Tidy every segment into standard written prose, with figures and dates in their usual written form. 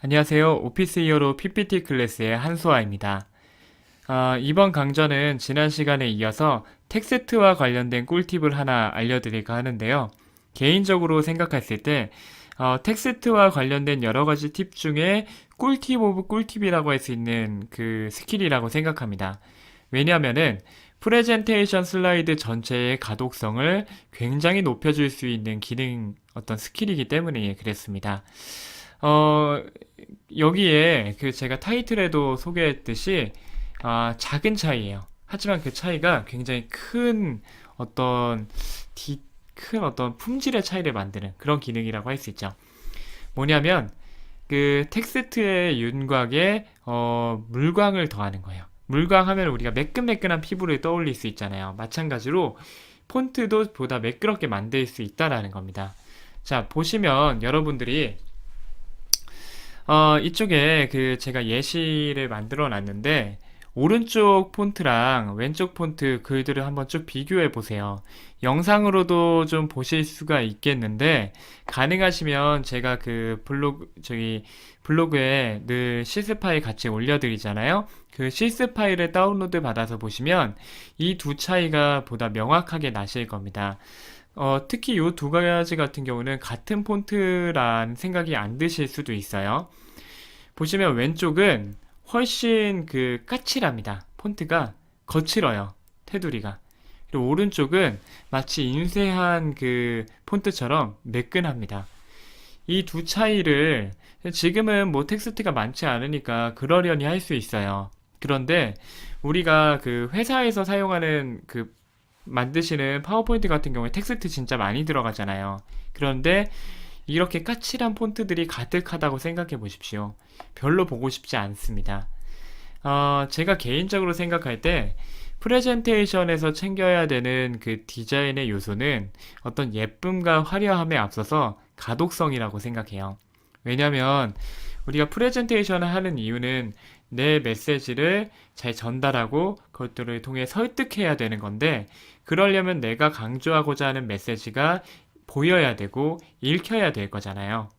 안녕하세요. 오피스 히어로 PPT 클래스의 한수아입니다. 이번 강좌는 지난 시간에 이어서 텍스트와 관련된 꿀팁을 하나 알려드릴까 하는데요. 개인적으로 생각했을 때 텍스트와 관련된 여러 가지 팁 중에 꿀팁 오브 꿀팁이라고 할 수 있는 그 스킬이라고 생각합니다. 왜냐하면은 프레젠테이션 슬라이드 전체의 가독성을 굉장히 높여줄 수 있는 기능 어떤 스킬이기 때문에 그랬습니다. 어, 여기에 그 제가 타이틀에도 소개했듯이 작은 차이예요. 하지만 그 차이가 굉장히 어떤 큰 어떤 품질의 차이를 만드는 그런 기능이라고 할 수 있죠. 뭐냐면 그 텍스트의 윤곽에 물광을 더하는 거예요. 물광하면 우리가 매끈매끈한 피부를 떠올릴 수 있잖아요. 마찬가지로 폰트도 보다 매끄럽게 만들 수 있다라는 겁니다. 자, 보시면 여러분들이 이쪽에 그 제가 예시를 만들어 놨는데 오른쪽 폰트랑 왼쪽 폰트 글들을 한번 쭉 비교해 보세요. 영상으로도 좀 보실 수가 있겠는데 가능하시면 제가 그 블로그에 늘 시스 파일 같이 올려드리잖아요. 그 시스 파일을 다운로드 받아서 보시면 이 두 차이가 보다 명확하게 나실 겁니다. 특히 이 두 가지 같은 경우는 같은 폰트란 생각이 안 드실 수도 있어요. 보시면 왼쪽은 훨씬 그 까칠합니다. 폰트가 거칠어요. 테두리가. 그리고 오른쪽은 마치 인쇄한 그 폰트처럼 매끈합니다. 이 두 차이를 지금은 뭐 텍스트가 많지 않으니까 그러려니 할 수 있어요. 그런데 우리가 그 회사에서 사용하는 그 만드시는 파워포인트 같은 경우에 텍스트 진짜 많이 들어가잖아요. 그런데 이렇게 까칠한 폰트들이 가득하다고 생각해 보십시오. 별로 보고 싶지 않습니다. 제가 개인적으로 생각할 때 프레젠테이션에서 챙겨야 되는 그 디자인의 요소는 어떤 예쁨과 화려함에 앞서서 가독성이라고 생각해요. 왜냐하면 우리가 프레젠테이션을 하는 이유는 내 메시지를 잘 전달하고 그것들을 통해 설득해야 되는 건데 그러려면 내가 강조하고자 하는 메시지가 보여야 되고 읽혀야 될 거잖아요.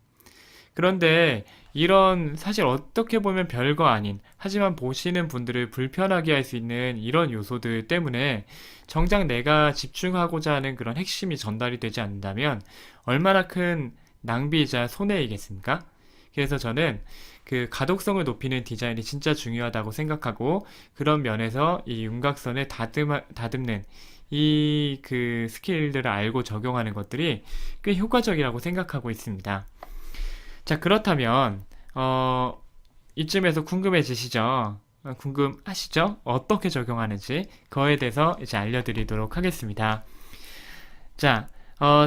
그런데 이런 사실 어떻게 보면 별거 아닌 하지만 보시는 분들을 불편하게 할 수 있는 이런 요소들 때문에 정작 내가 집중하고자 하는 그런 핵심이 전달이 되지 않는다면 얼마나 큰 낭비이자 손해이겠습니까? 그래서 저는 그 가독성을 높이는 디자인이 진짜 중요하다고 생각하고 그런 면에서 이 윤곽선을 다듬는 이 그 스킬들을 알고 적용하는 것들이 꽤 효과적이라고 생각하고 있습니다. 자, 그렇다면 이쯤에서 궁금해지시죠? 궁금하시죠? 어떻게 적용하는지 그거에 대해서 이제 알려드리도록 하겠습니다. 자,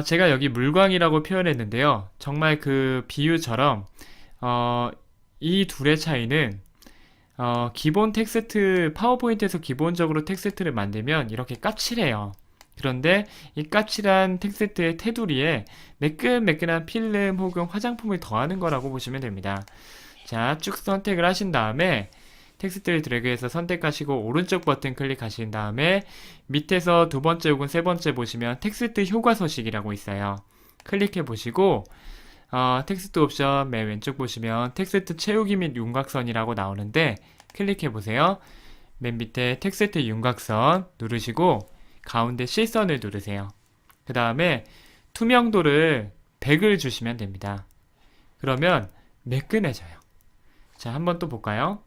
제가 여기 물광이라고 표현했는데요. 정말 그 비유처럼 이 둘의 차이는 기본 텍스트, 파워포인트에서 기본적으로 텍스트를 만들면 이렇게 까칠해요. 그런데 이 까칠한 텍스트의 테두리에 매끈매끈한 필름 혹은 화장품을 더하는 거라고 보시면 됩니다. 자, 쭉 선택을 하신 다음에 텍스트를 드래그해서 선택하시고 오른쪽 버튼 클릭하신 다음에 밑에서 두 번째 혹은 세 번째 보시면 텍스트 효과 서식이라고 있어요. 클릭해 보시고 텍스트 옵션 맨 왼쪽 보시면 텍스트 채우기 및 윤곽선이라고 나오는데 클릭해 보세요. 맨 밑에 텍스트 윤곽선 누르시고 가운데 실선을 누르세요. 그 다음에 투명도를 100을 주시면 됩니다. 그러면 매끈해져요. 자, 한번 또 볼까요?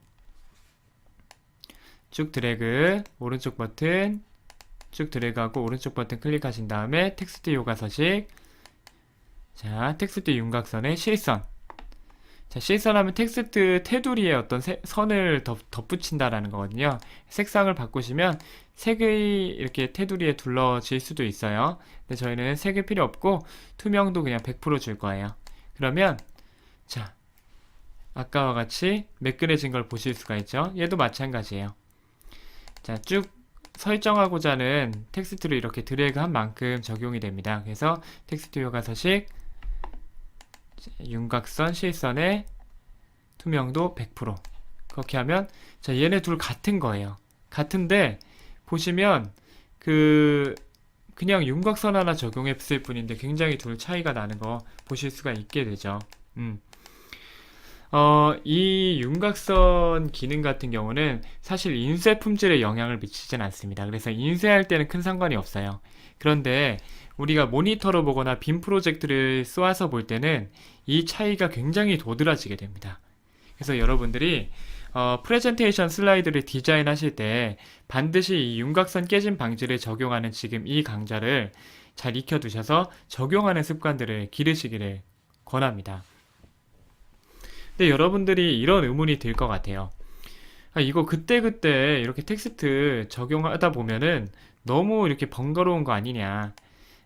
쭉 드래그, 오른쪽 버튼, 쭉 드래그하고 오른쪽 버튼 클릭하신 다음에 텍스트 효과 서식, 자, 텍스트 윤곽선의 실선. 자, 실선하면 텍스트 테두리에 어떤 선을 덧붙인다라는 거거든요. 색상을 바꾸시면 색이 이렇게 테두리에 둘러질 수도 있어요. 근데 저희는 색이 필요 없고 투명도 그냥 100%줄 거예요. 그러면 자, 아까와 같이 매끈해진 걸 보실 수가 있죠. 얘도 마찬가지예요. 자, 쭉 설정하고자 하는 텍스트를 이렇게 드래그 한 만큼 적용이 됩니다. 그래서 텍스트 효과 서식 윤곽선 실선의 투명도 100% 그렇게 하면 자, 얘네 둘 같은 거예요. 같은데 보시면 그냥 윤곽선 하나 적용했을 뿐인데 굉장히 둘 차이가 나는 거 보실 수가 있게 되죠. 이 윤곽선 기능 같은 경우는 사실 인쇄 품질에 영향을 미치진 않습니다. 그래서 인쇄할 때는 큰 상관이 없어요. 그런데 우리가 모니터로 보거나 빔 프로젝트를 쏘아서 볼 때는 이 차이가 굉장히 도드라지게 됩니다. 그래서 여러분들이 프레젠테이션 슬라이드를 디자인하실 때 반드시 이 윤곽선 깨짐 방지를 적용하는 지금 이 강좌를 잘 익혀두셔서 적용하는 습관들을 기르시기를 권합니다. 근데 여러분들이 이런 의문이 들 것 같아요. 아, 이거 그때그때 이렇게 텍스트 적용하다 보면은 너무 이렇게 번거로운 거 아니냐.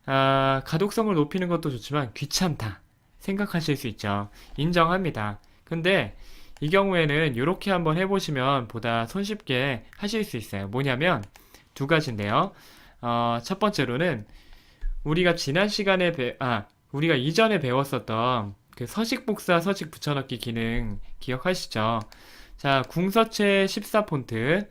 아, 가독성을 높이는 것도 좋지만 귀찮다. 생각하실 수 있죠. 인정합니다. 근데 이 경우에는 이렇게 한번 해보시면 보다 손쉽게 하실 수 있어요. 뭐냐면 두 가지인데요. 첫 번째로는 우리가 지난 시간에 우리가 이전에 배웠었던 그 서식 복사, 서식 붙여넣기 기능 기억하시죠? 자, 궁서체 14폰트,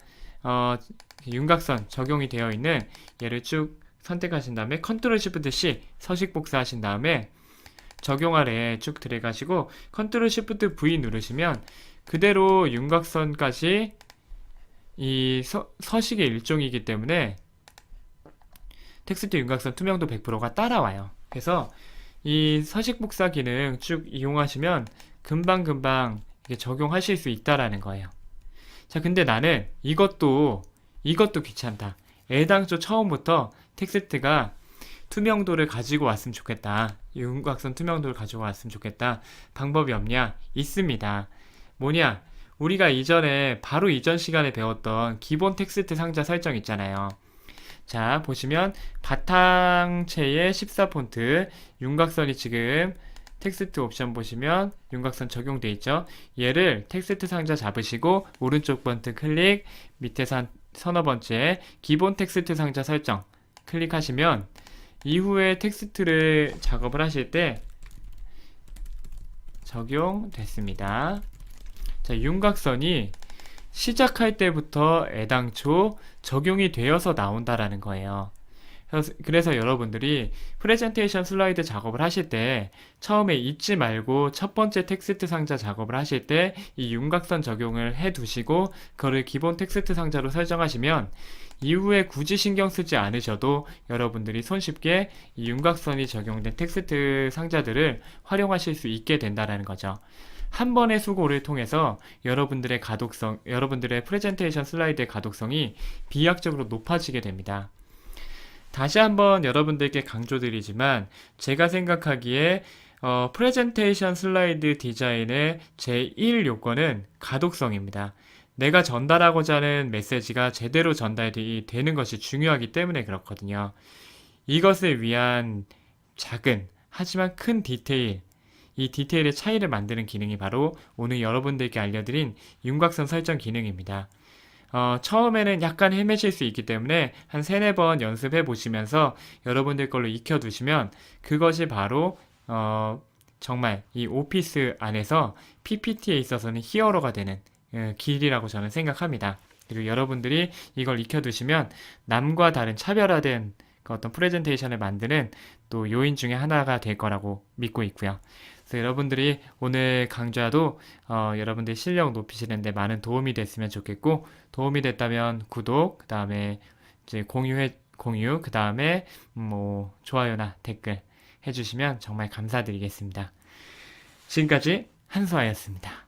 윤곽선 적용이 되어 있는 얘를 쭉 선택하신 다음에 컨트롤 시프트 C 서식 복사하신 다음에 적용 아래 쭉 들어가시고 컨트롤 시프트 V 누르시면 그대로 윤곽선까지 이 서식의 일종이기 때문에 텍스트 윤곽선 투명도 100%가 따라와요. 그래서 이 서식 복사 기능 쭉 이용하시면 금방금방 이게 적용하실 수 있다라는 거예요. 자, 근데 나는 이것도 귀찮다. 애당초 처음부터 텍스트가 투명도를 가지고 왔으면 좋겠다. 윤곽선 투명도를 가지고 왔으면 좋겠다. 방법이 없냐? 있습니다. 뭐냐? 우리가 바로 이전 시간에 배웠던 기본 텍스트 상자 설정 있잖아요. 자, 보시면 바탕체의 14폰트 윤곽선이 지금 텍스트 옵션 보시면 윤곽선 적용돼 있죠. 얘를 텍스트 상자 잡으시고 오른쪽 버튼 클릭, 밑에 서너 번째 기본 텍스트 상자 설정 클릭하시면 이후에 텍스트를 작업을 하실 때 적용됐습니다. 자, 윤곽선이 시작할 때부터 애당초 적용이 되어서 나온다라는 거예요. 그래서 여러분들이 프레젠테이션 슬라이드 작업을 하실 때 처음에 잊지 말고 첫 번째 텍스트 상자 작업을 하실 때 이 윤곽선 적용을 해 두시고 그거를 기본 텍스트 상자로 설정하시면 이후에 굳이 신경 쓰지 않으셔도 여러분들이 손쉽게 이 윤곽선이 적용된 텍스트 상자들을 활용하실 수 있게 된다는 거죠. 한 번의 수고를 통해서 여러분들의 프레젠테이션 슬라이드의 가독성이 비약적으로 높아지게 됩니다. 다시 한번 여러분들께 강조드리지만 제가 생각하기에 프레젠테이션 슬라이드 디자인의 제1 요건은 가독성입니다. 내가 전달하고자 하는 메시지가 제대로 전달이 되는 것이 중요하기 때문에 그렇거든요. 이것을 위한 작은 하지만 큰 디테일, 이 디테일의 차이를 만드는 기능이 바로 오늘 여러분들께 알려드린 윤곽선 설정 기능입니다. 처음에는 약간 헤매실 수 있기 때문에 한 3-4번 연습해 보시면서 여러분들 걸로 익혀두시면 그것이 바로 정말 이 오피스 안에서 PPT에 있어서는 히어로가 되는 길이라고 저는 생각합니다. 그리고 여러분들이 이걸 익혀두시면 남과 다른 차별화된 어떤 프레젠테이션을 만드는 또 요인 중에 하나가 될 거라고 믿고 있고요. 그래서 여러분들이 오늘 강좌도 여러분들 실력 높이시는데 많은 도움이 됐으면 좋겠고 도움이 됐다면 구독, 그 다음에 이제 공유, 그 다음에 뭐 좋아요나 댓글 해주시면 정말 감사드리겠습니다. 지금까지 한수아였습니다.